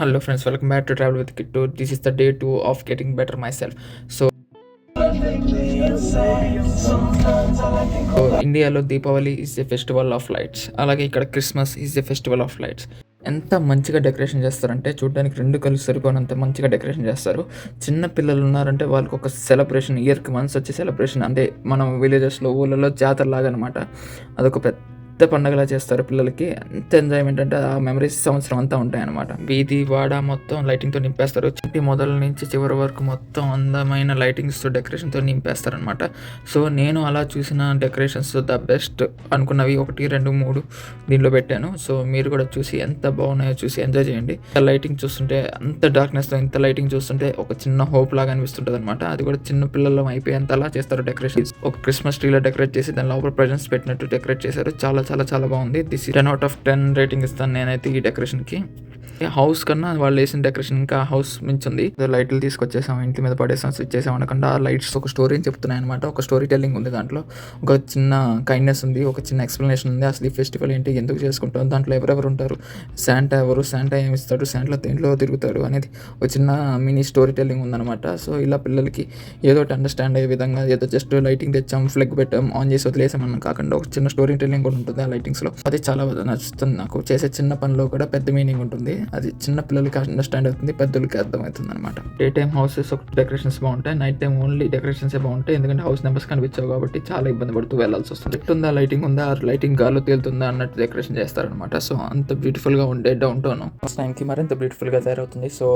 Hello friends, welcome back to Travel with Kittu. This is the day 2 of getting better myself. ఇండియాలో Deepavali is a festival of lights. అలాగే ఇక్కడ Christmas is a festival of lights. ఎంత మంచిగా decoration చేస్తారంటే చూడడానికి 2 కళ్ళు సరిపోనంత మంచిగా decoration చేస్తారు. చిన్న పిల్లలు ఉన్నారంటే వాళ్ళకి ఒక సెలబ్రేషన్, ఇయర్‌కి వన్స్ వచ్చే సెలబ్రేషన్. అంటే మనం విలేజెస్‌లో ఊళ్ళలో జాతరలాగా అనమాట. అదొక పెద్ద పండగలా చేస్తారు పిల్లలకి. ఎంత ఎంజాయ్‌మెంట్ అంటే ఆ మెమరీస్ సంవత్సరం అంతా ఉంటాయన్నమాట. వీధి, వాడ మొత్తం లైటింగ్‌తో నింపేస్తారు. ఇంటి మొదల నుంచి చివరి వరకు మొత్తం అందమైన లైటింగ్స్‌తో, డెకరేషన్‌తో నింపేస్తారనమాట. సో, నేను అలా చూసిన డెకరేషన్స్ ద బెస్ట్ అనుకున్నవి 1, 2, 3 దీనిలో పెట్టాను. సో, మీరు కూడా చూసి ఎంత బాగున్నాయో చూసి ఎంజాయ్ చేయండి. లైటింగ్ చూస్తుంటే అంత డార్క్‌నెస్‌లో ఇంత లైటింగ్ చూస్తుంటే ఒక చిన్న హోప్ లాగా అనిపిస్తుంటదనమాట. అది కూడా చిన్న పిల్లలం అయిపోయేంతలా చేస్తారు డెకరేషన్స్. ఒక క్రిస్మస్ ట్రీలా డెకరేట్ చేసి దాని లోపల ప్రెజెంట్స్ పెట్టినట్టు డెకరేట్ చేశారు. చాలా బాగుంది. దిస్ 10 out of 10 రేటింగ్ ఇస్తాను నేనైతే ఈ డెకరేషన్‌కి. హౌస్ కన్నా వాళ్ళు వేసిన డెకరేషన్ ఇంకా హౌస్ మించింది. లైట్లు తీసుకొచ్చేసాం, ఇంటి మీద పడేసాం, స్విచ్ చేసాం అనకుండా ఆ లైట్స్ ఒక స్టోరీని చెప్తున్నాయి అనమాట. ఒక స్టోరీ టెల్లింగ్ ఉంది దాంట్లో. ఒక చిన్న కైండ్నెస్ ఉంది, ఒక చిన్న ఎక్స్ప్లెనేషన్ ఉంది. అసలు ఈ ఫెస్టివల్ ఏంటి, ఎందుకు చేసుకుంటాం, దాంట్లో ఎవరెవరు ఉంటారు, శాంటా ఎవరు, శాంటా ఏమి ఇస్తాడు, శాంటా దేంట్లో తిరుగుతాడు అనేది ఒక చిన్న మినీ స్టోరీ టెల్లింగ్ ఉందన్నమాట. సో ఇలా పిల్లలకి ఏదో ఒకటి అండర్స్టాండ్ అయ్యే విధంగా, ఏదో జస్ట్ లైటింగ్ తెచ్చాం, ఫ్లెగ్ పెట్టాం, ఆన్ చేసి వదిలేసామన్నా కాకుండా ఒక చిన్న స్టోరీ టెల్లింగ్ కూడా ఉంటుంది ఆ లైటింగ్స్లో. అది చాలా నచ్చుతుంది నాకు. చేసే చిన్న పనిలో కూడా పెద్ద మీనింగ్ ఉంటుంది. అది చిన్న పిల్లలకి అండర్స్టాండ్ అవుతుంది, పెద్దలకి అర్థమవుతుంది అనమాట. డే టైం హౌసెస్ డెకరేషన్స్ బాగుంటాయి, నైట్ టైం ఓన్లీ డెకరేషన్స్ బాగుంటాయి. ఎందుకంటే హౌస్ నెంబర్స్ కనిపించావు కాబట్టి చాలా ఇబ్బంది పడుతూ వెళ్ళాల్సి వస్తుంది. ఉందా లైటింగ్ ఉందా, లైటింగ్ గాల్లో తేలుతుందా అన్నట్టు డెకరేషన్ చేస్తారనమాట. సో అంత బ్యూటిఫుల్గా ఉండే డౌన్ టౌన్ ఫస్ట్ టైంకి మరింత బ్యూటిఫుల్గా తయారవుతుంది. సో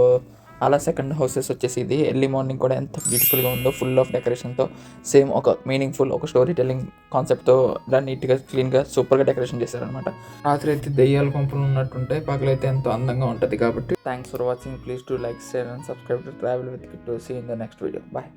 అలా సెకండ్ హౌసెస్ వచ్చేసి ఇది ఎర్లీ మార్నింగ్ కూడా ఎంత బ్యూటిఫుల్గా ఉందో, ఫుల్ ఆఫ్ డెకరేషన్తో, సేమ్ ఒక మీనింగ్ఫుల్ ఒక స్టోరీ టెల్లింగ్ కాన్సెప్ట్తో దాన్ని నీట్గా క్లీన్గా సూపర్గా డెకరేషన్ చేశారనమాట. రాత్రి అయితే దెయ్యాల కొంపలు ఉన్నట్టుంటాయి, పగలైతే ఎంతో అందంగా ఉంటుంది. కాబట్టి thanks for watching. Please to like, share and subscribe to travel with Kittu. See in the next video. Bye.